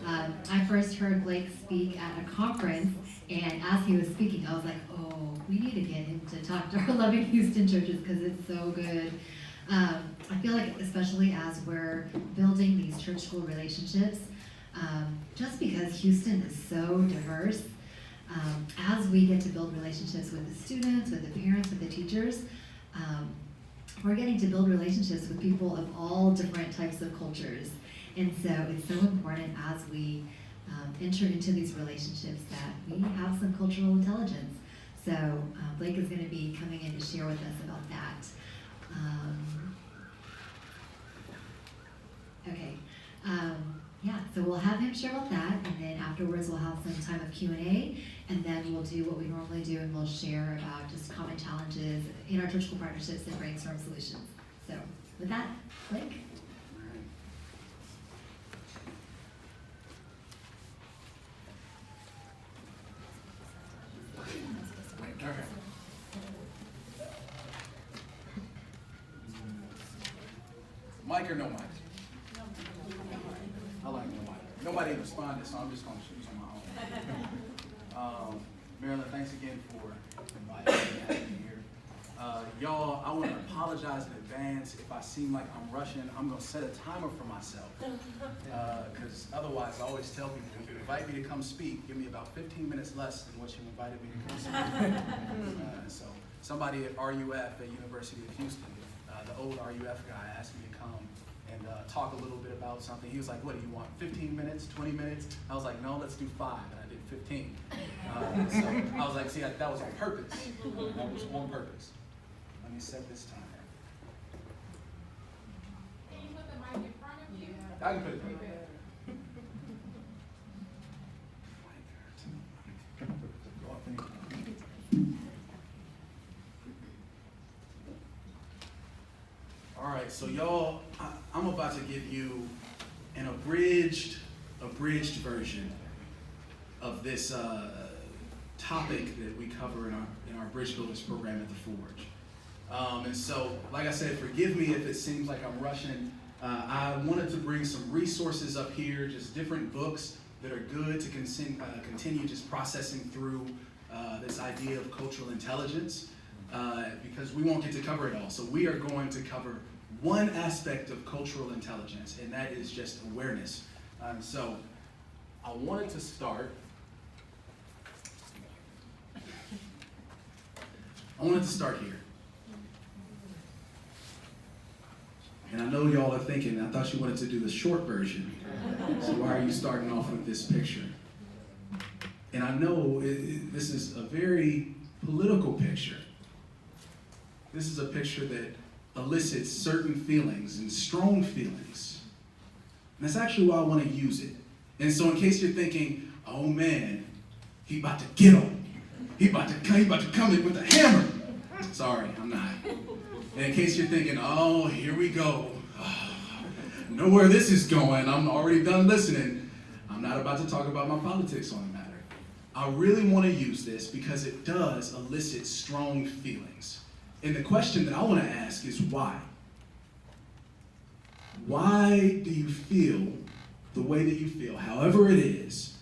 I first heard Blake speak at a conference, and as he was speaking, I was like, oh, we need to get him to talk to our Loving Houston churches because it's so good. I feel like, especially as we're building these church school relationships, just because Houston is so diverse, as we get to build relationships with the students, with the parents, with the teachers, we're getting to build relationships with people of all different types of cultures. And so it's so important as we enter into these relationships that we have some cultural intelligence. So Blake is going to be coming in to share with us about that. Okay. Yeah, so we'll have him share about that, and then afterwards we'll have some time of Q&A, and then we'll do what we normally do, and we'll share about just common challenges in our church school partnerships and brainstorm solutions. So with that, Blake. Mic or no mic? I like no mic. Nobody responded, so I'm just going to choose on my own. Marilyn, thanks again for inviting me to be here. Y'all, I want to apologize in advance if I seem like I'm rushing. I'm going to set a timer for myself. Because otherwise, I always tell people, if you invite me to come speak, give me about 15 minutes less than what you invited me to come speak. So somebody at RUF at University of Houston, the old RUF guy, asked me to come and talk a little bit about something. He was like, what do you want, 15 minutes, 20 minutes? I was like, no, let's do 5, and I did 15. So I was like, see, that was on purpose. That was on purpose. Let me set this timer. Can you put the mic in front of you? I can put it there. All right, so y'all, I'm about to give you an abridged version of this topic that we cover in our Bridge Builders program at the Forge. And so, like I said, forgive me if it seems like I'm rushing. I wanted to bring some resources up here, just different books that are good to continue just processing through this idea of cultural intelligence, because we won't get to cover it all. So we are going to cover one aspect of cultural intelligence, and that is just awareness. So I wanted to start. Here. And I know y'all are thinking, I thought you wanted to do the short version. So why are you starting off with this picture? And I know this is a very political picture. This is a picture that elicits certain feelings and strong feelings. And that's actually why I want to use it. And so in case you're thinking, oh man, he about to get him. He about to come in with a hammer. Sorry, I'm not. And in case you're thinking, oh, here we go. Know where this is going. I'm already done listening. I'm not about to talk about my politics on the matter. I really want to use this because it does elicit strong feelings. And the question that I want to ask is why? Why do you feel the way that you feel, however it is,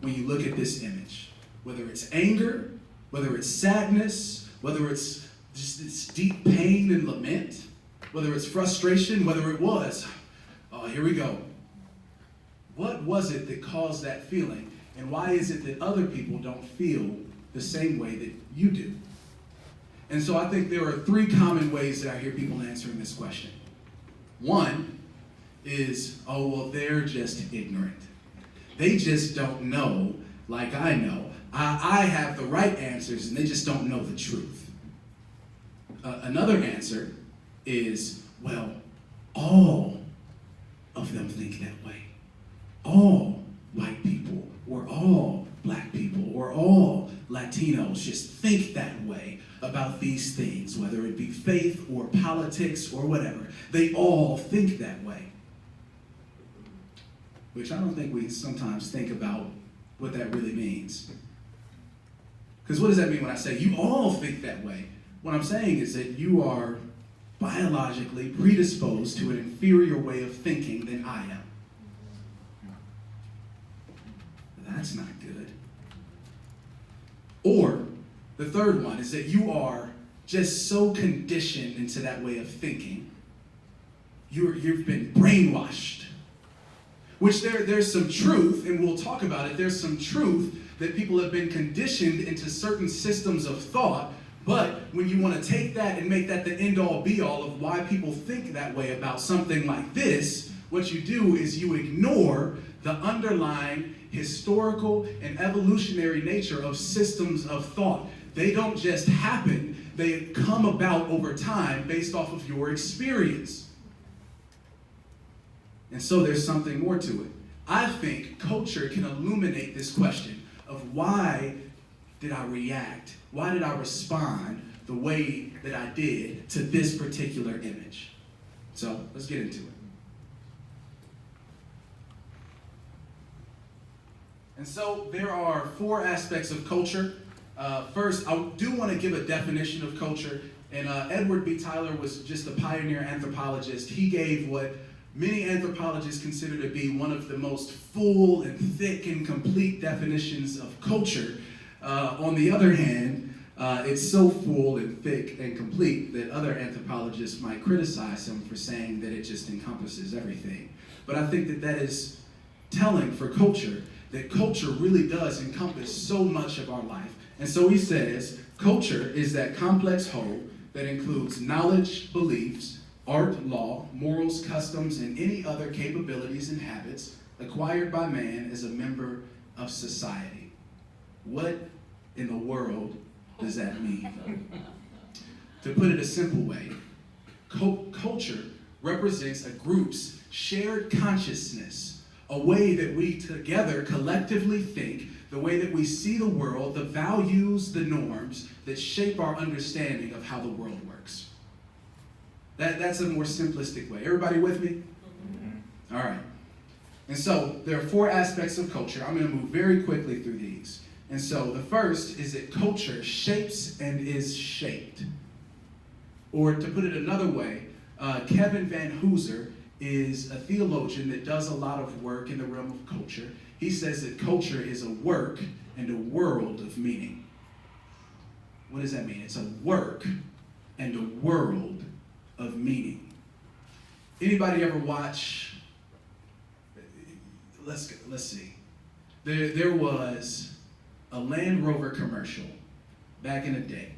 when you look at this image? Whether it's anger, whether it's sadness, whether it's just this deep pain and lament, whether it's frustration, whether it was, oh, here we go. What was it that caused that feeling? And why is it that other people don't feel the same way that you do? And so I think there are 3 common ways that I hear people answering this question. One is, oh, well, they're just ignorant. They just don't know like I know. I have the right answers and they just don't know the truth. Another answer is, well, all of them think that way. All white people, or all black people, or all Latinos just think that way about these things, whether it be faith or politics or whatever. They all think that way. Which I don't think we sometimes think about what that really means. Because what does that mean when I say you all think that way? What I'm saying is that you are biologically predisposed to an inferior way of thinking than I am. that's not good. Or the third one is that you are just so conditioned into that way of thinking. You've been brainwashed. Which there's some truth, and we'll talk about it, there's some truth that people have been conditioned into certain systems of thought, but when you want to take that and make that the end-all be-all of why people think that way about something like this, what you do is you ignore the underlying historical and evolutionary nature of systems of thought. They don't just happen, they come about over time based off of your experience. And so there's something more to it. I think culture can illuminate this question of why did I react? Why did I respond the way that I did to this particular image? So let's get into it. And so there are 4 aspects of culture. First, I do want to give a definition of culture. And Edward B. Tyler was just a pioneer anthropologist. He gave what many anthropologists consider to be one of the most full and thick and complete definitions of culture. On the other hand, it's so full and thick and complete that other anthropologists might criticize him for saying that it just encompasses everything. But I think that that is telling for culture, that culture really does encompass so much of our life. And so he says, culture is that complex whole that includes knowledge, beliefs, art, law, morals, customs, and any other capabilities and habits acquired by man as a member of society. What in the world does that mean? To put it a simple way, culture represents a group's shared consciousness, a way that we together collectively think, the way that we see the world, the values, the norms that shape our understanding of how the world works. That's a more simplistic way. Everybody with me? Mm-hmm. All right. And so there are 4 aspects of culture. I'm going to move very quickly through these. And so the first is that culture shapes and is shaped. Or to put it another way, Kevin Van Hooser is a theologian that does a lot of work in the realm of culture. He says that culture is a work and a world of meaning. What does that mean? It's a work and a world of meaning. Anybody ever watch, let's see. There was a Land Rover commercial back in the day.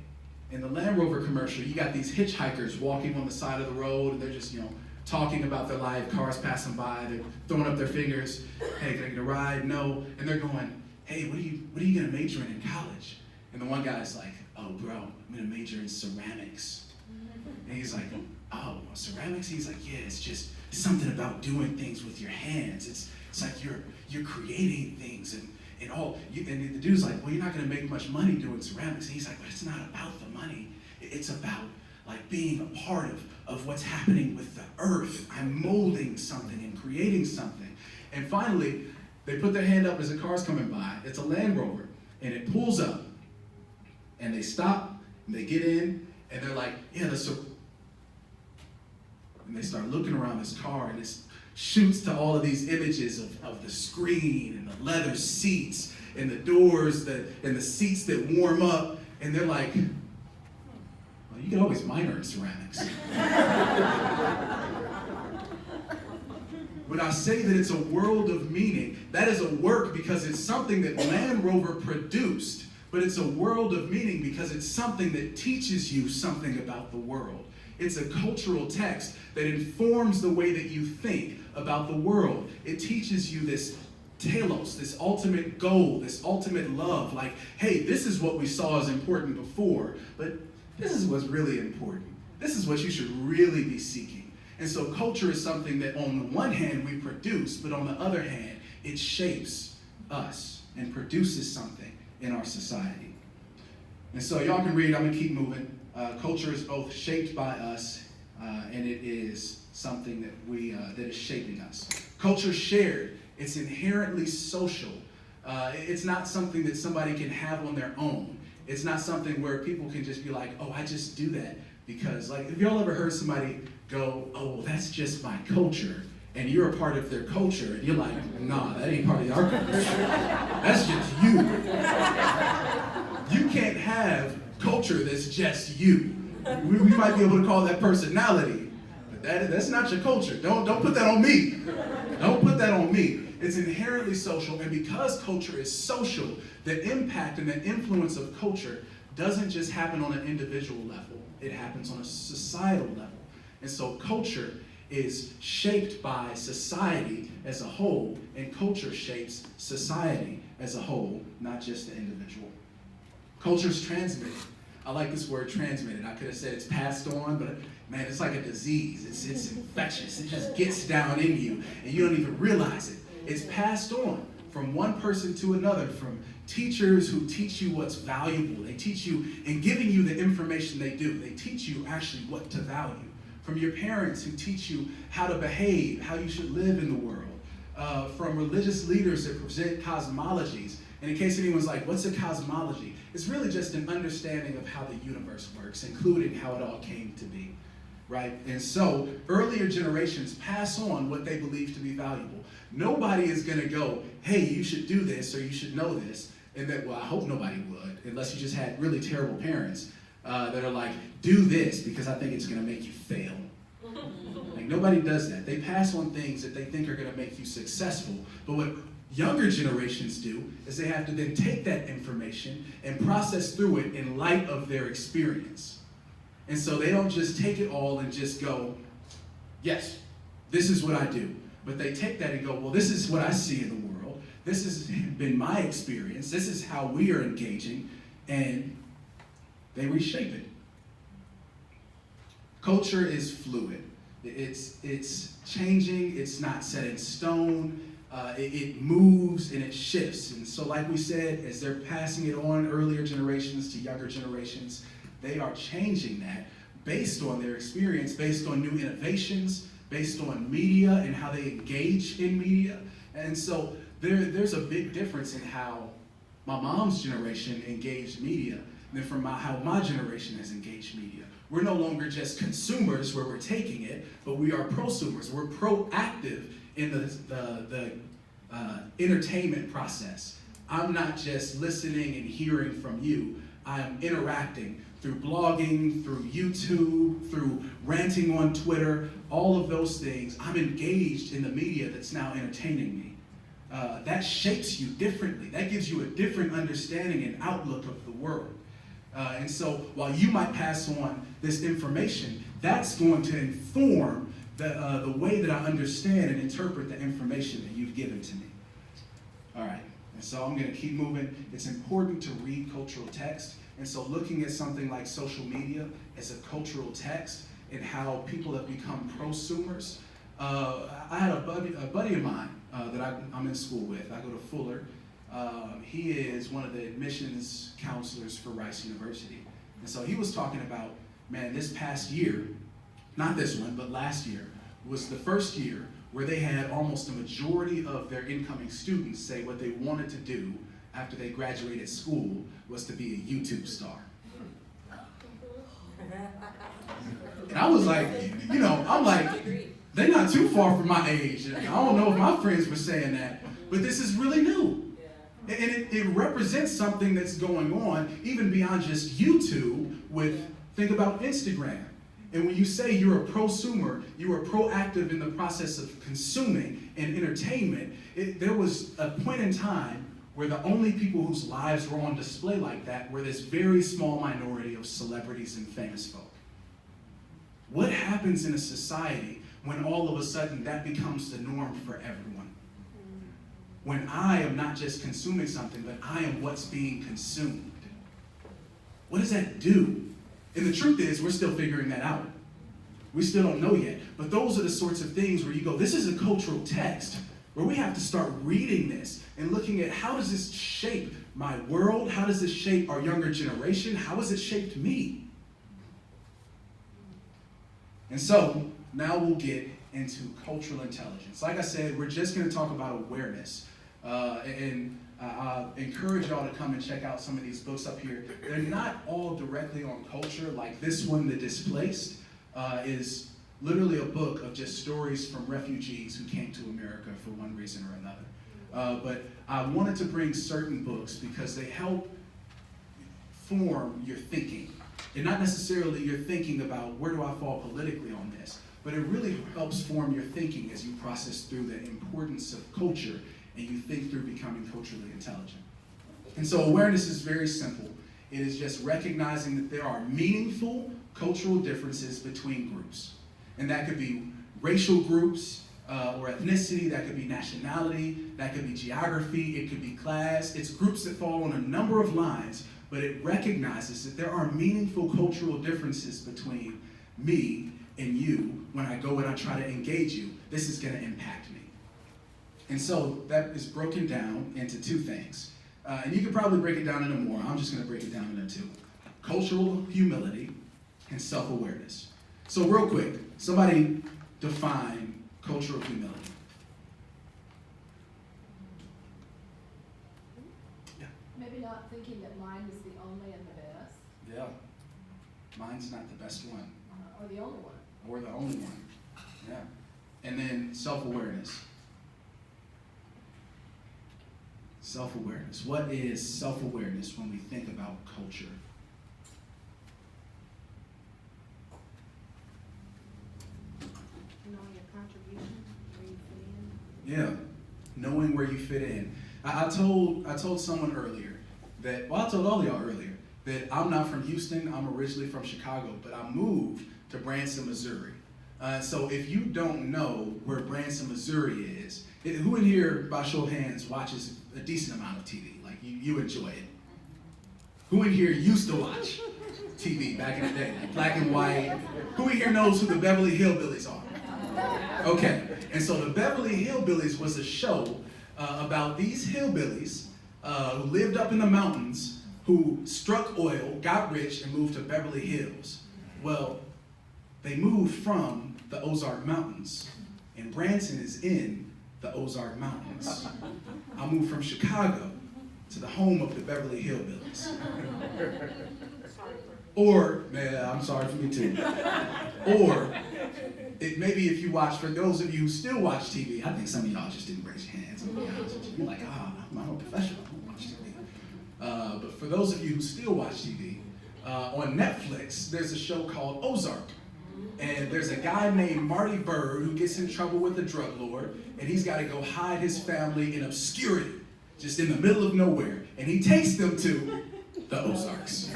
In the Land Rover commercial, you got these hitchhikers walking on the side of the road, and they're just, talking about their life, cars passing by, they're throwing up their fingers, hey, can I get a ride? No. And they're going, hey, what are you gonna major in college? And the one guy's like, oh bro, I'm gonna major in ceramics. And he's like, oh, ceramics? He's like, yeah, it's just something about doing things with your hands. It's like you're creating things and all. And the dude's like, well, you're not gonna make much money doing ceramics. And he's like, but it's not about the money. It's about like being a part of what's happening with the earth. I'm molding something and creating something. And finally, they put their hand up as a car's coming by. It's a Land Rover, and it pulls up, and they stop, and they get in, and they're like, yeah, and they start looking around this car, and it shoots to all of these images of the screen, and the leather seats, and the doors, and the seats that warm up, and they're like, you can always minor in ceramics. When I say that it's a world of meaning, that is a work because it's something that Land Rover produced, but it's a world of meaning because it's something that teaches you something about the world. It's a cultural text that informs the way that you think about the world. It teaches you this telos, this ultimate goal, this ultimate love, like, hey, this is what we saw as important before, but this is what's really important. This is what you should really be seeking. And so culture is something that on the one hand we produce, but on the other hand, it shapes us and produces something in our society. And so y'all can read, I'm gonna keep moving. Culture is both shaped by us and it is something that is shaping us. Culture shared, it's inherently social. It's not something that somebody can have on their own. It's not something where people can just be like, oh, I just do that because, like, have y'all ever heard somebody go, oh, well, that's just my culture, and you're a part of their culture, and you're like, nah, that ain't part of our culture. That's just you. You can't have culture that's just you. We might be able to call that personality, but that's not your culture. Don't put that on me. Don't put that on me. It's inherently social, and because culture is social, the impact and the influence of culture doesn't just happen on an individual level. It happens on a societal level. And so culture is shaped by society as a whole, and culture shapes society as a whole, not just the individual. Culture is transmitted. I like this word transmitted. I could have said it's passed on, but man, it's like a disease. It's infectious. It just gets down in you, and you don't even realize it. It's passed on from one person to another, from teachers who teach you what's valuable. They teach you, in giving you the information they do, they teach you actually what to value. From your parents who teach you how to behave, how you should live in the world. From religious leaders that present cosmologies. And in case anyone's like, what's a cosmology? It's really just an understanding of how the universe works, including how it all came to be, right? And so earlier generations pass on what they believe to be valuable. Nobody is going to go, hey, you should do this or you should know this. And that, well, I hope nobody would, unless you just had really terrible parents that are like, do this because I think it's going to make you fail. Like, nobody does that. They pass on things that they think are going to make you successful. But what younger generations do is they have to then take that information and process through it in light of their experience. And so they don't just take it all and just go, yes, this is what I do. But they take that and go, well, this is what I see in the world. This has been my experience. This is how we are engaging. And they reshape it. Culture is fluid. It's changing. It's not set in stone. It moves and it shifts. And so like we said, as they're passing it on earlier generations to younger generations, they are changing that based on their experience, based on new innovations, based on media and how they engage in media. And so there's a big difference in how my mom's generation engaged media than from how my generation has engaged media. We're no longer just consumers where we're taking it, but we are prosumers. We're proactive in the entertainment process. I'm not just listening and hearing from you. I am interacting through blogging, through YouTube, through ranting on Twitter, all of those things. I'm engaged in the media that's now entertaining me. That shapes you differently. That gives you a different understanding and outlook of the world. And so while you might pass on this information, that's going to inform the way that I understand and interpret the information that you've given to me. All right, and so I'm going to keep moving. It's important to read cultural text. And so looking at something like social media as a cultural text and how people have become prosumers. I had a buddy of mine that I'm in school with. I go to Fuller. He is one of the admissions counselors for Rice University. And so he was talking about, man, this past year, not this one, but last year, was the first year where they had almost a majority of their incoming students say what they wanted to do after they graduated school was to be a YouTube star. And I was like, I'm like, they're not too far from my age. I don't know if my friends were saying that, but this is really new. And it represents something that's going on even beyond just YouTube think about Instagram. And when you say you're a prosumer, you are proactive in the process of consuming and entertainment, there was a point in time where the only people whose lives were on display like that were this very small minority of celebrities and famous folk. What happens in a society when all of a sudden that becomes the norm for everyone? When I am not just consuming something, but I am what's being consumed. What does that do? And the truth is, we're still figuring that out. We still don't know yet. But those are the sorts of things where you go, this is a cultural text, where we have to start reading this and looking at how does this shape my world? How does this shape our younger generation? How has it shaped me? And so, now we'll get into cultural intelligence. Like I said, we're just going to talk about awareness. I encourage y'all to come and check out some of these books up here. They're not all directly on culture, like this one, The Displaced, is literally a book of just stories from refugees who came to America for one reason or another. But I wanted to bring certain books because they help form your thinking. And not necessarily your thinking about where do I fall politically on this, but it really helps form your thinking as you process through the importance of culture and you think through becoming culturally intelligent. And so awareness is very simple. It is just recognizing that there are meaningful cultural differences between groups. And that could be racial groups or ethnicity, that could be nationality, that could be geography, it could be class. It's groups that fall on a number of lines, but it recognizes that there are meaningful cultural differences between me and you. When I go and I try to engage you, this is going to impact me. And so that is broken down into two things. And you could probably break it down into more. I'm just going to break it down into two. Cultural humility and self-awareness. So real quick, somebody define cultural humility. Yeah. Maybe not thinking that mine is the only and the best, Yeah. Mine's not the best one. or the only one. Or the only one. Yeah. And then self-awareness. Self-awareness. What is self-awareness when we think about culture? Knowing your contribution, where you fit in. Yeah. Knowing where you fit in. I told someone earlier that, well, I told all of y'all earlier that I'm not from Houston. I'm originally from Chicago, but I moved to Branson, Missouri. So if you don't know where Branson, Missouri is, who in here, by show of hands, watches a decent amount of TV? Like, you enjoy it. Who in here used to watch TV back in the day, like black and white? Who in here knows who the Beverly Hillbillies are? Okay, and so the Beverly Hillbillies was a show about these hillbillies who lived up in the mountains, who struck oil, got rich, and moved to Beverly Hills. Well, they moved from the Ozark Mountains, and Branson is in the Ozark Mountains. I moved from Chicago to the home of the Beverly Hillbillies. Or, man, I'm sorry for me too. Or, maybe if you watch, for those of you who still watch TV, I think some of y'all just didn't raise your hands, I'm gonna be honest with you. You're like, I'm a professional, I don't watch TV. But for those of you who still watch TV, on Netflix, there's a show called Ozark. And there's a guy named Marty Byrde who gets in trouble with a drug lord, and he's got to go hide his family in obscurity, just in the middle of nowhere. And he takes them to the Ozarks.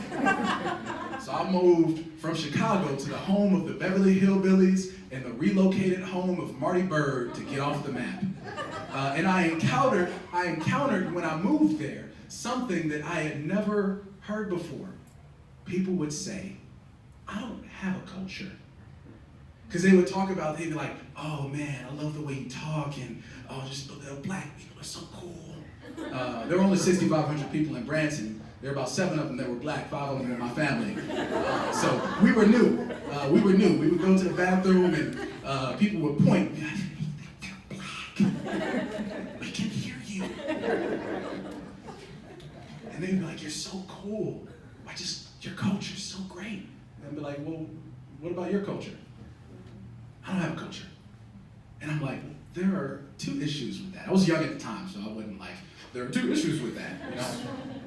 So I moved from Chicago to the home of the Beverly Hillbillies and the relocated home of Marty Byrde to get off the map. And I encountered when I moved there something that I had never heard before. People would say, I don't have a culture. Because they would talk about, they'd be like, oh man, I love the way you talk, and oh, just the black people are so cool. There were only 6,500 people in Branson. There were about 7 of them that were black, 5 of them in my family. So we were new. We would go to the bathroom, and people would point, they're black. We can hear you. And they'd be like, you're so cool. Your culture's so great. And I'd be like, well, what about your culture? I don't have a culture. And I'm like, there are 2 issues with that. I was young at the time, so I wasn't like, there are 2 issues with that, you know?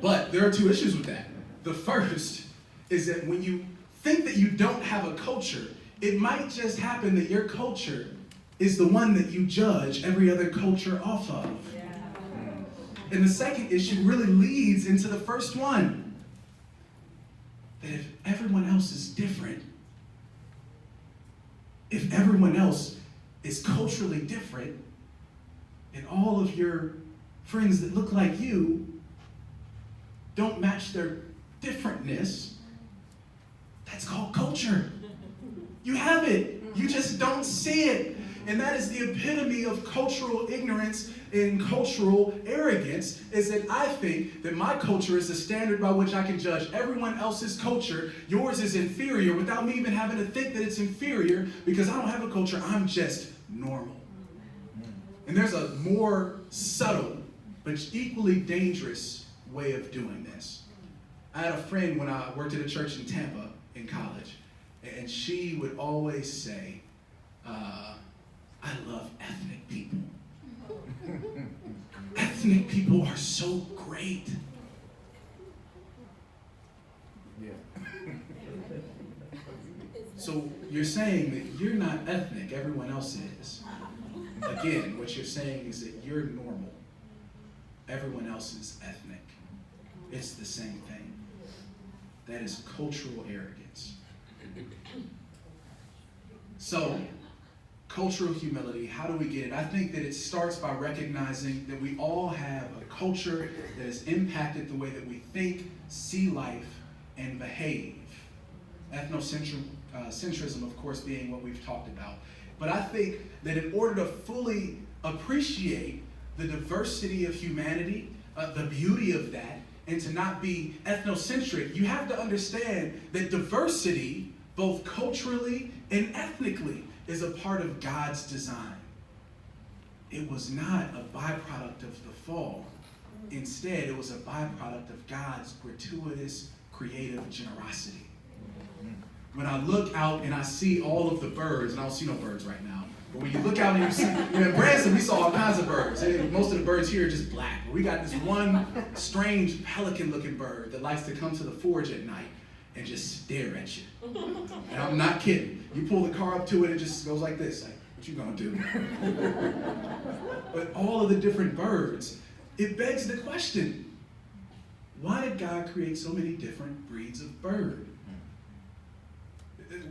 But there are 2 issues with that. The first is that when you think that you don't have a culture, it might just happen that your culture is the one that you judge every other culture off of. Yeah. And the second issue really leads into the first one. That if everyone else is different, if everyone else is culturally different, and all of your friends that look like you don't match their differentness, that's called culture. You have it. You just don't see it. And that is the epitome of cultural ignorance and cultural arrogance, is that I think that my culture is the standard by which I can judge everyone else's culture. Yours is inferior without me even having to think that it's inferior, because I don't have a culture. I'm just normal. And there's a more subtle but equally dangerous way of doing this. I had a friend when I worked at a church in Tampa in college, and she would always say I love ethnic people. Ethnic people are so great. So you're saying that you're not ethnic, everyone else is. Again, what you're saying is that you're normal. Everyone else is ethnic. It's the same thing. That is cultural arrogance. So, cultural humility, how do we get it? I think that it starts by recognizing that we all have a culture that has impacted the way that we think, see life, and behave. Ethnocentrism, of course, being what we've talked about. But I think that in order to fully appreciate the diversity of humanity, the beauty of that, and to not be ethnocentric, you have to understand that diversity, both culturally and ethnically, is a part of God's design. It was not a byproduct of the fall. Instead, it was a byproduct of God's gratuitous, creative generosity. When I look out and I see all of the birds, and I don't see no birds right now, but when you look out and you see, in Branson, we saw all kinds of birds. Most of the birds here are just black. But we got this one strange pelican-looking bird that likes to come to the forge at night and just stare at you. And I'm not kidding. You pull the car up to it, it just goes like this, like, what you gonna do? But all of the different birds, it begs the question, why did God create so many different breeds of bird?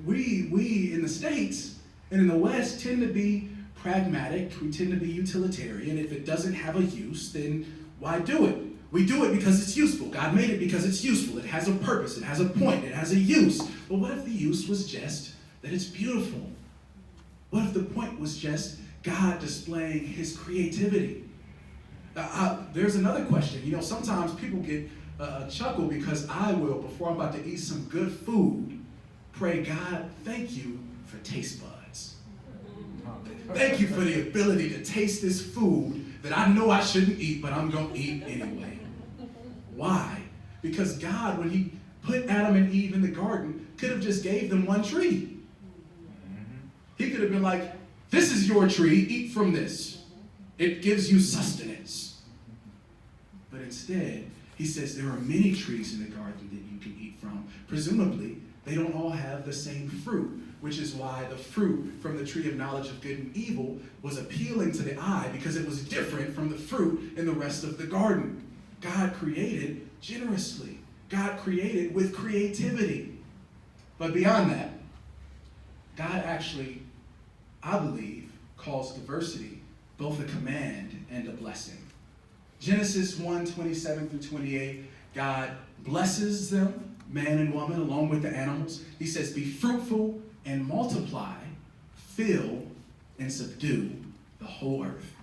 We in the States and in the West tend to be pragmatic. We tend to be utilitarian. If it doesn't have a use, then why do it? We do it because it's useful. God made it because it's useful. It has a purpose. It has a point. It has a use. But what if the use was just that it's beautiful? What if the point was just God displaying his creativity? There's another question. You know, sometimes people get a chuckle because I will, before I'm about to eat some good food, pray, God, thank you for taste buds. Thank you for the ability to taste this food that I know I shouldn't eat, but I'm going to eat anyway. Why? Because God, when he put Adam and Eve in the garden, could have just gave them one tree. He could have been like, this is your tree, eat from this. It gives you sustenance. But instead, he says there are many trees in the garden that you can eat from. Presumably, they don't all have the same fruit, which is why the fruit from the tree of knowledge of good and evil was appealing to the eye because it was different from the fruit in the rest of the garden. God created generously. God created with creativity. But beyond that, God actually, I believe, calls diversity both a command and a blessing. Genesis 1:27 through 28, God blesses them, man and woman, along with the animals. He says, be fruitful and multiply, fill and subdue the whole earth.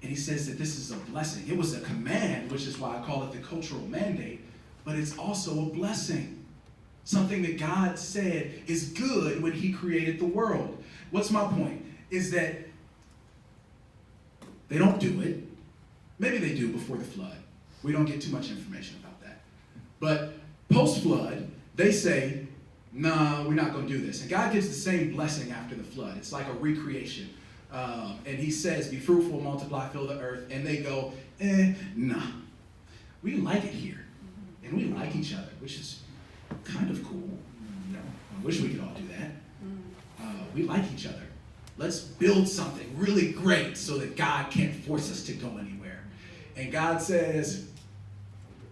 And he says that this is a blessing. It was a command, which is why I call it the cultural mandate, but it's also a blessing. Something that God said is good when he created the world. What's my point? Is that they don't do it. Maybe they do before the flood. We don't get too much information about that. But post-flood, they say, nah, we're not going to do this. And God gives the same blessing after the flood. It's like a recreation. And he says, be fruitful, multiply, fill the earth. And they go, nah. We like it here. And we like each other, which is kind of cool. You know, I wish we could all do that. We like each other. Let's build something really great so that God can't force us to go anywhere. And God says,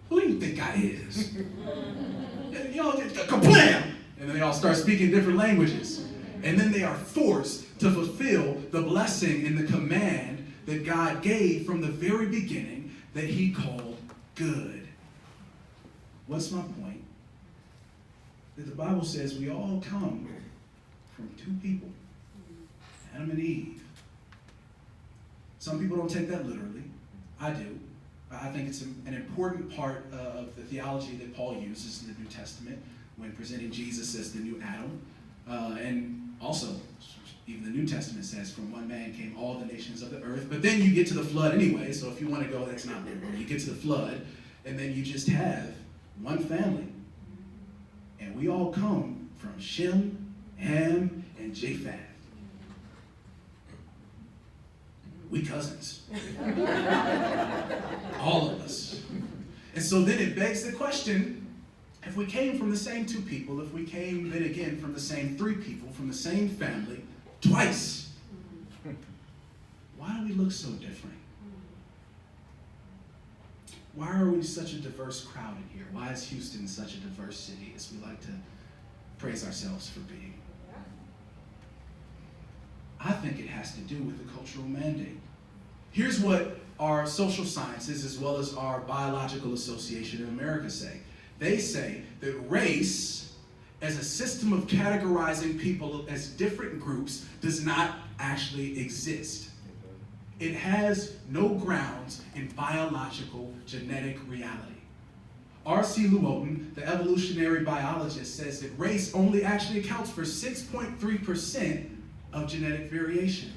who do you think God is? You know, kablam! And then they all start speaking different languages. And then they are forced to fulfill the blessing and the command that God gave from the very beginning that he called good. What's my point? That the Bible says we all come from two people, Adam and Eve. Some people don't take that literally. I do. I think it's an important part of the theology that Paul uses in the New Testament when presenting Jesus as the new Adam. And also, even the New Testament says, from one man came all the nations of the earth. But then you get to the flood anyway, so if you want to go, that's not literal. You get to the flood, and then you just have one family. And we all come from Shem Ham and Japheth. We cousins. All of us. And so then it begs the question, if we came from the same two people, if we came then again from the same three people, from the same family, twice, why do we look so different? Why are we such a diverse crowd in here? Why is Houston such a diverse city, as we like to praise ourselves for being? I think it has to do with the cultural mandate. Here's what our social sciences, as well as our Biological Association of America, say. They say that race, as a system of categorizing people as different groups, does not actually exist. It has no grounds in biological genetic reality. R.C. Llewellyn, the evolutionary biologist, says that race only actually accounts for 6.3% of genetic variation.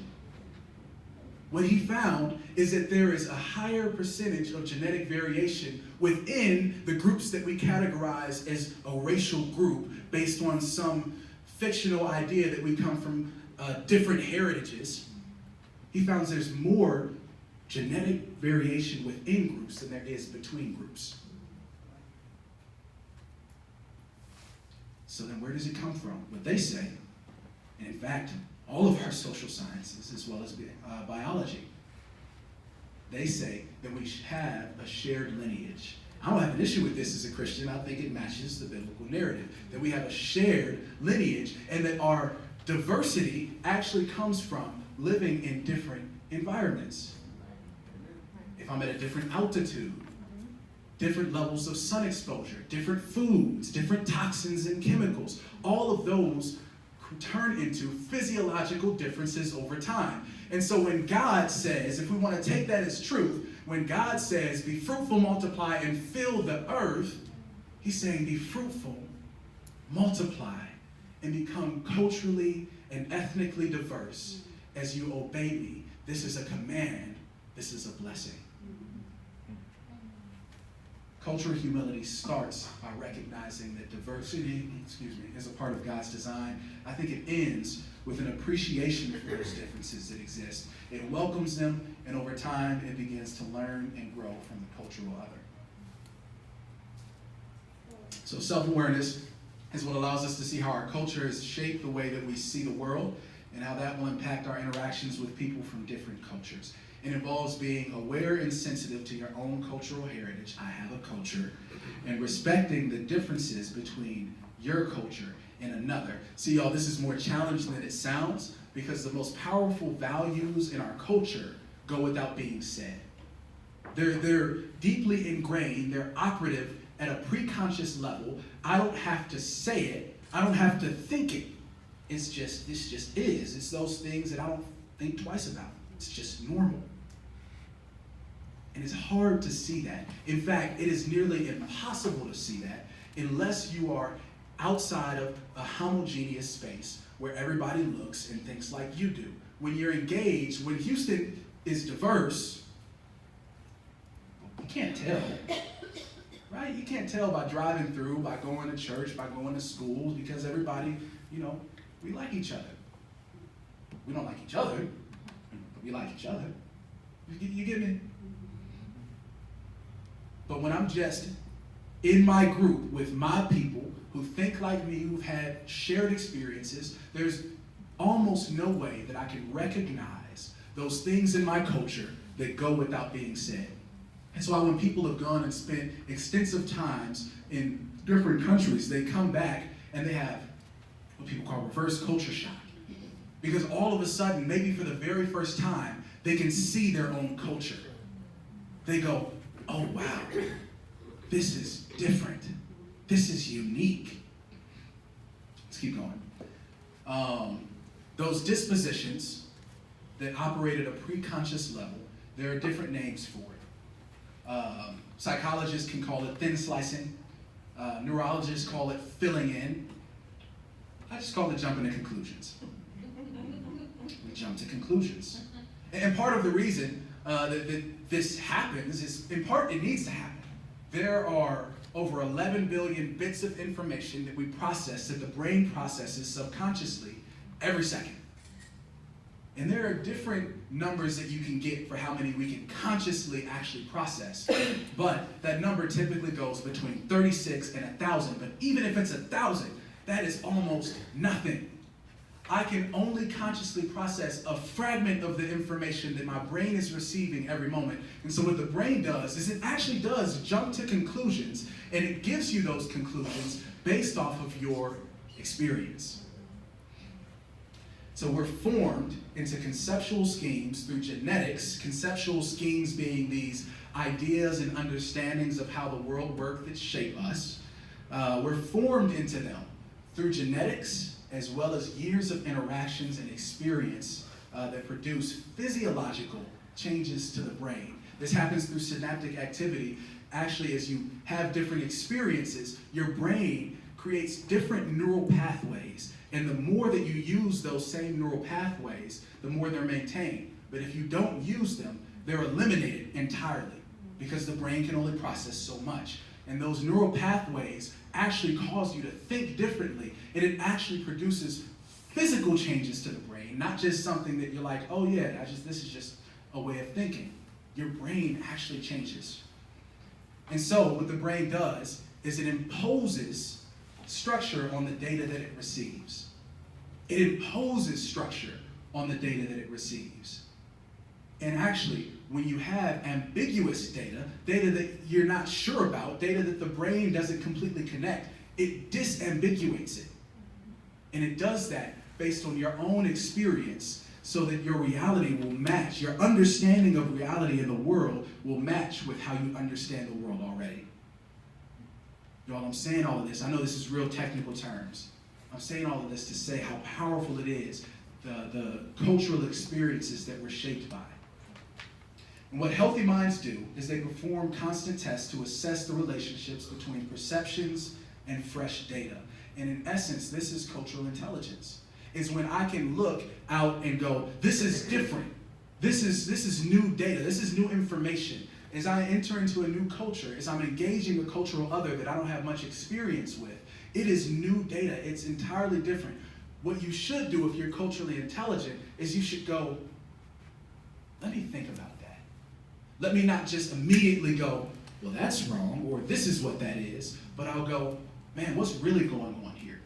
What he found is that there is a higher percentage of genetic variation within the groups that we categorize as a racial group based on some fictional idea that we come from different heritages. He found there's more genetic variation within groups than there is between groups. So then where does it come from? What they say, and in fact, all of our social sciences, as well as biology, they say that we have a shared lineage. I don't have an issue with this as a Christian. I think it matches the biblical narrative, that we have a shared lineage and that our diversity actually comes from living in different environments. If I'm at a different altitude, different levels of sun exposure, different foods, different toxins and chemicals, all of those turn into physiological differences over time. And so when God says, if we want to take that as truth, when God says, be fruitful, multiply, and fill the earth, he's saying, be fruitful, multiply, and become culturally and ethnically diverse as you obey me. This is a command. This is a blessing. Cultural humility starts by recognizing that diversity, is a part of God's design. I think it ends with an appreciation for those differences that exist. It welcomes them, and over time, it begins to learn and grow from the cultural other. So self-awareness is what allows us to see how our culture has shaped the way that we see the world and how that will impact our interactions with people from different cultures. It involves being aware and sensitive to your own cultural heritage. I have a culture. And respecting the differences between your culture and another. See, y'all, this is more challenging than it sounds because the most powerful values in our culture go without being said. They're deeply ingrained. They're operative at a preconscious level. I don't have to say it. I don't have to think it. This just is. It's those things that I don't think twice about. It's just normal. And it's hard to see that. In fact, it is nearly impossible to see that unless you are outside of a homogeneous space where everybody looks and thinks like you do. When you're engaged, when Houston is diverse, you can't tell, right? You can't tell by driving through, by going to church, by going to schools, because everybody, we like each other. We don't like each other, but we like each other. You get me? But when I'm just in my group with my people who think like me, who've had shared experiences, there's almost no way that I can recognize those things in my culture that go without being said. That's why when people have gone and spent extensive times in different countries, they come back and they have what people call reverse culture shock. Because all of a sudden, maybe for the very first time, they can see their own culture. They go, oh wow, this is different. This is unique. Let's keep going. Those dispositions that operate at a preconscious level, there are different names for it. Psychologists can call it thin slicing. Neurologists call it filling in. I just call it jumping to conclusions. We jump to conclusions. And part of the reason that this happens is, in part, it needs to happen. there are over 11 billion bits of information that we process, that the brain processes subconsciously every second. And there are different numbers that you can get for how many we can consciously actually process. But that number typically goes between 36 and 1,000. But even if it's 1,000, that is almost nothing. I can only consciously process a fragment of the information that my brain is receiving every moment. And so what the brain does is it actually does jump to conclusions, and it gives you those conclusions based off of your experience. So we're formed into conceptual schemes through genetics, conceptual schemes being these ideas and understandings of how the world works that shape us. We're formed into them through genetics, as well as years of interactions and experience that produce physiological changes to the brain. This happens through synaptic activity. Actually, as you have different experiences, your brain creates different neural pathways. And the more that you use those same neural pathways, the more they're maintained. But if you don't use them, they're eliminated entirely because the brain can only process so much. And those neural pathways actually cause you to think differently. And it actually produces physical changes to the brain, not just something that you're like, oh yeah, this is just a way of thinking. Your brain actually changes. And so what the brain does is it imposes structure on the data that it receives. It imposes structure on the data that it receives. And actually, when you have ambiguous data that you're not sure about, data that the brain doesn't completely connect, it disambiguates it. And it does that based on your own experience so that your reality will match, your understanding of reality in the world will match with how you understand the world already. Y'all, I'm saying all of this. I know this is real technical terms. I'm saying all of this to say how powerful it is, the cultural experiences that we're shaped by. And what healthy minds do is they perform constant tests to assess the relationships between perceptions and fresh data. And in essence, this is cultural intelligence. Is when I can look out and go, this is different. This is new data. This is new information. As I enter into a new culture, as I'm engaging a cultural other that I don't have much experience with, it is new data. It's entirely different. What you should do if you're culturally intelligent is you should go, let me think about that. Let me not just immediately go, well, that's wrong, or this is what that is, but I'll go, man, what's really going on here?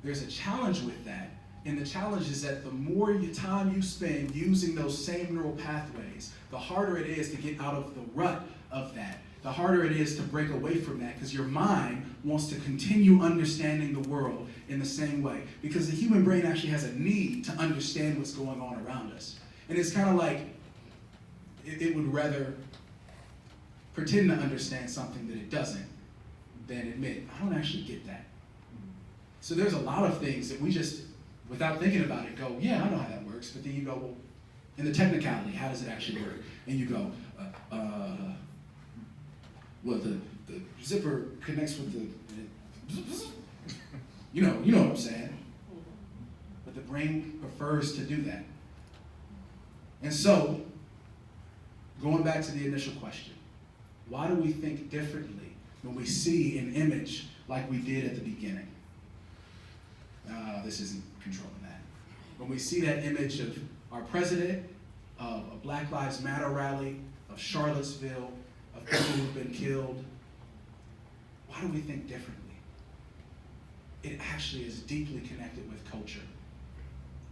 There's a challenge with that, and the challenge is that the more time you spend using those same neural pathways, the harder it is to get out of the rut of that. The harder it is to break away from that, because your mind wants to continue understanding the world in the same way. Because the human brain actually has a need to understand what's going on around us. And it's kind of like it would rather pretend to understand something that it doesn't than admit, I don't actually get that. So there's a lot of things that we just, without thinking about it, go, yeah, I know how that works. But then you go, well, in the technicality, how does it actually work? And you go, well, the zipper connects with the, you know what I'm saying. But the brain prefers to do that. And so, going back to the initial question, why do we think differently when we see an image like we did at the beginning? This isn't controlling that. When we see that image of our president, of a Black Lives Matter rally, of Charlottesville, of people who've been killed, why do we think differently? It actually is deeply connected with culture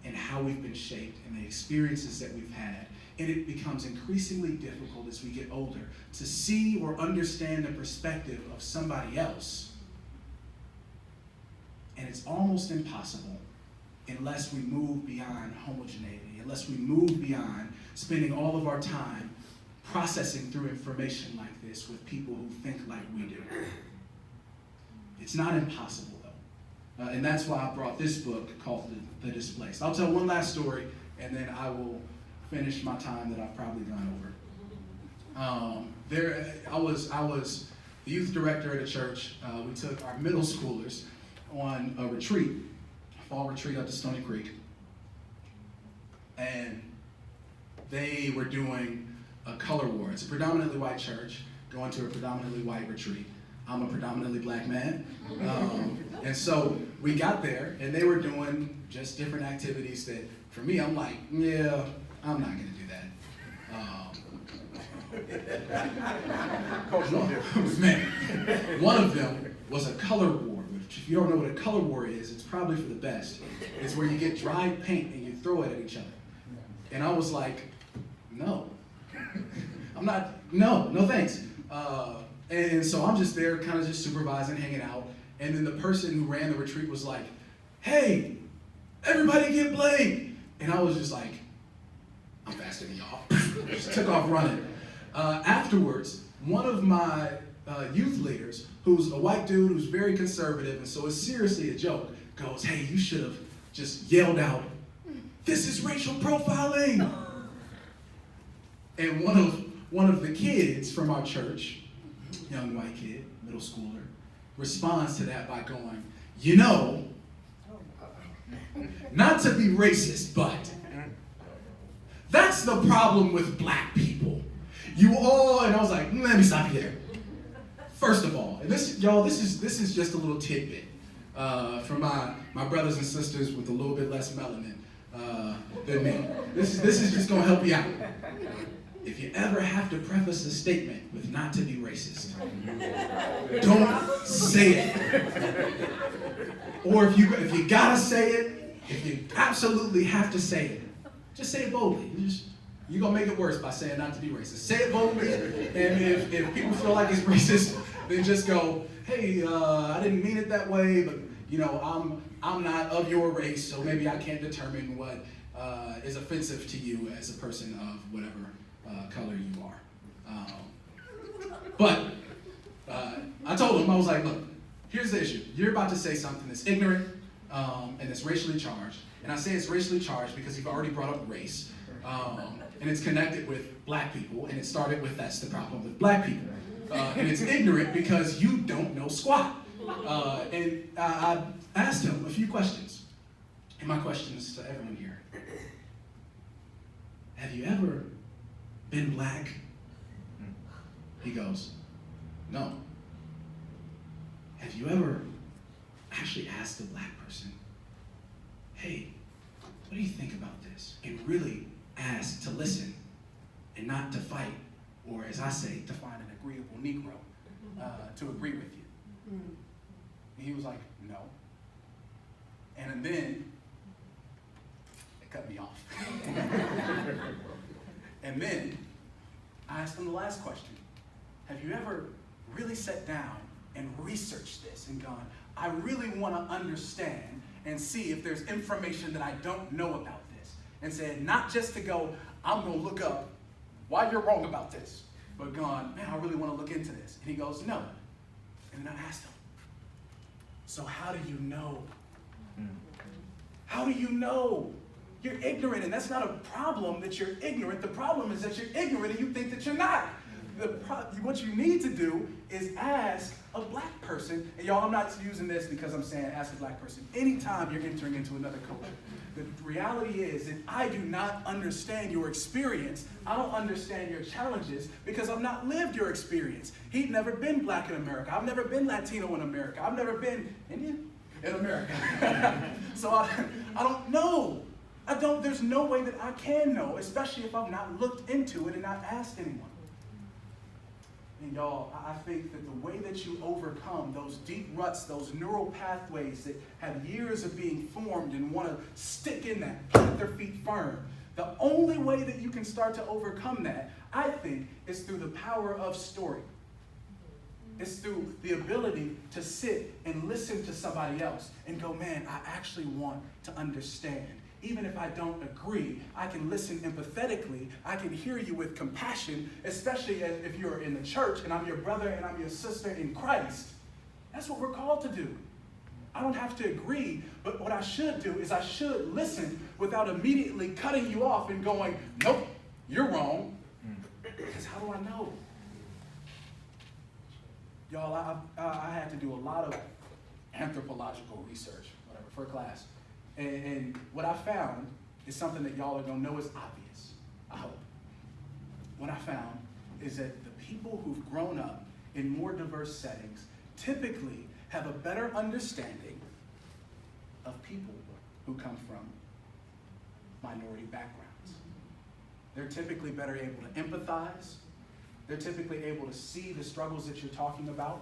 and how we've been shaped and the experiences that we've had. And it becomes increasingly difficult as we get older to see or understand the perspective of somebody else. And it's almost impossible unless we move beyond homogeneity, unless we move beyond spending all of our time processing through information like this with people who think like we do. It's not impossible, though. And that's why I brought this book called The Displaced. I'll tell one last story, and then I will finish my time that I've probably gone over. I was the youth director at a church. We took our middle schoolers on a retreat, a fall retreat up to Stony Creek. And they were doing a color war. It's a predominantly white church, going to a predominantly white retreat. I'm a predominantly black man. And so we got there, and they were doing just different activities that, for me, I'm like, yeah, I'm not going to do that. Man, one of them was a color war, which if you don't know what a color war is, it's probably for the best. It's where you get dried paint and you throw it at each other. And I was like, no. No thanks. And so I'm just there kind of just supervising, hanging out. And then the person who ran the retreat was like, hey, everybody get blamed. And I was just like, I'm faster than y'all. Just took off running. Afterwards, one of my youth leaders, who's a white dude who's very conservative, and so it's seriously a joke, goes, hey, you should have just yelled out, this is racial profiling. And one of the kids from our church, young white kid, middle schooler, responds to that by going, you know, not to be racist, but that's the problem with black people. You all, and I was like, let me stop you there. First of all, and this is just a little tidbit for my brothers and sisters with a little bit less melanin than me. This is just gonna help you out. If you ever have to preface a statement with not to be racist, don't say it. Or if you gotta say it, if you absolutely have to say it, just say it boldly. You're gonna make it worse by saying not to be racist. Say it boldly, and if people feel like it's racist, then just go, hey, I didn't mean it that way, but I'm not of your race, so maybe I can't determine what is offensive to you as a person of whatever color you are. But I told him, I was like, look, here's the issue. You're about to say something that's ignorant and it's racially charged. And I say it's racially charged because you've already brought up race. And it's connected with black people, and it started with that's the problem with black people. And it's ignorant because you don't know squat. And I asked him a few questions. And my question is to everyone here. Have you ever been black? He goes, no. Have you ever actually asked a black person, hey, what do you think about this? And really ask to listen and not to fight, or as I say, to find an agreeable Negro to agree with you. And he was like, no. And then it cut me off. And then I asked him the last question. Have you ever really sat down and researched this and gone, I really want to understand and see if there's information that I don't know about this? And said, not just to go, I'm going to look up why you're wrong about this, but gone, man, I really want to look into this. And he goes, no. And then I asked him, so how do you know? How do you know? You're ignorant, and that's not a problem that you're ignorant. The problem is that you're ignorant and you think that you're not. What you need to do is ask a black person, and y'all, I'm not using this because I'm saying ask a black person. Anytime you're entering into another culture, the reality is that I do not understand your experience. I don't understand your challenges because I've not lived your experience. He'd never been black in America. I've never been Latino in America. I've never been Indian in America. So I don't know. There's no way that I can know, especially if I've not looked into it and not asked anyone. And y'all, I think that the way that you overcome those deep ruts, those neural pathways that have years of being formed and want to stick in that, plant their feet firm, the only way that you can start to overcome that, I think, is through the power of story. It's through the ability to sit and listen to somebody else and go, man, I actually want to understand. Even if I don't agree, I can listen empathetically. I can hear you with compassion, especially if you're in the church and I'm your brother and I'm your sister in Christ. That's what we're called to do. I don't have to agree, but what I should do is I should listen without immediately cutting you off and going, nope, you're wrong. Because how do I know? Y'all, I had to do a lot of anthropological research, whatever, for a class. And what I found is something that y'all are going to know is obvious, I hope. What I found is that the people who've grown up in more diverse settings typically have a better understanding of people who come from minority backgrounds. They're typically better able to empathize. They're typically able to see the struggles that you're talking about.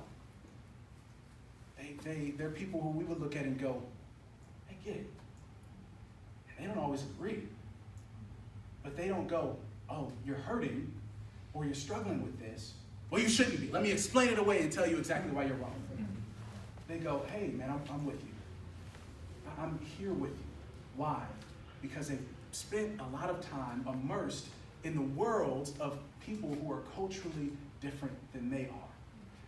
They're people who we would look at and go, I get it. And they don't always agree. But they don't go, oh, you're hurting or you're struggling with this. Well, you shouldn't be. Let me explain it away and tell you exactly why you're wrong. They go, hey, man, I'm with you. I'm here with you. Why? Because they've spent a lot of time immersed in the worlds of people who are culturally different than they are.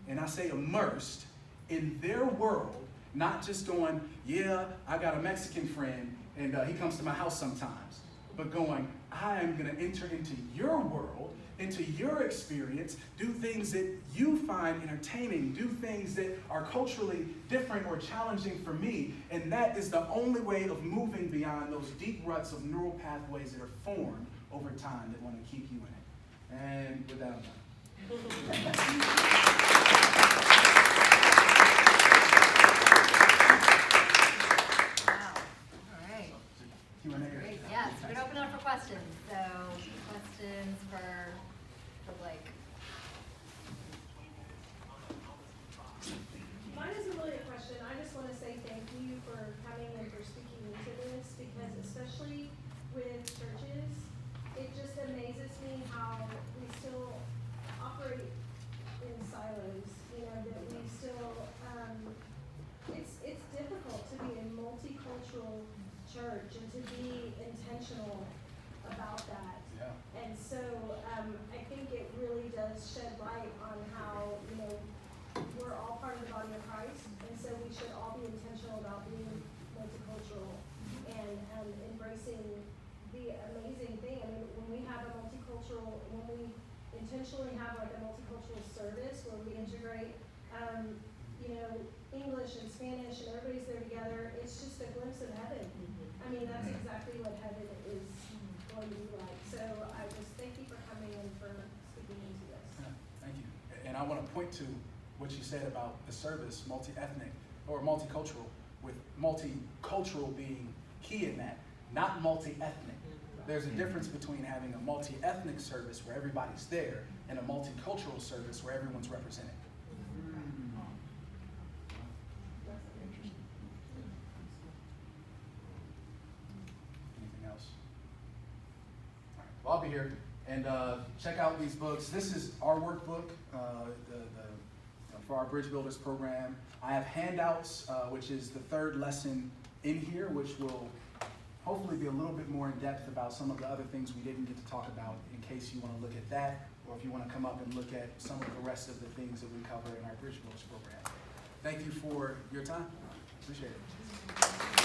And I say immersed in their world, not just going, yeah, I got a Mexican friend and he comes to my house sometimes, but going, I am going to enter into your world, into your experience, do things that you find entertaining, do things that are culturally different or challenging for me. And that is the only way of moving beyond those deep ruts of neural pathways that are formed over time that want to keep you in it. And with that, I'm done. Great, yes, we're gonna open it up for questions. So, questions for Blake. Mine isn't really a question. I just want to say thank you for coming and for speaking into this, because especially with churches, it just amazes me how we still operate in silos. You know, that we still, it's difficult to be a multicultural church and to be intentional about that. Yeah. And so I think it really does shed light on how, you know, we're all part of the body of Christ, and so we should all be intentional about being multicultural and embracing the amazing thing. I mean, when we have a multicultural, when we intentionally have like a multicultural service where we integrate, you know, English and Spanish and everybody's there together, it's just a glimpse of heaven. I mean, that's exactly what heaven is going to be like. So I just thank you for coming and for speaking into this. Yeah, thank you. And I want to point to what you said about the service, multi-ethnic or multicultural, with multicultural being key in that, not multi-ethnic. There's a difference between having a multi-ethnic service where everybody's there and a multicultural service where everyone's represented. Anything else? All right. Well, I'll be here. And check out these books. This is our workbook for our Bridge Builders program. I have handouts, which is the third lesson in here, which will hopefully be a little bit more in depth about some of the other things we didn't get to talk about, in case you want to look at that, or if you want to come up and look at some of the rest of the things that we cover in our Bridge Builders program. Thank you for your time. Appreciate it.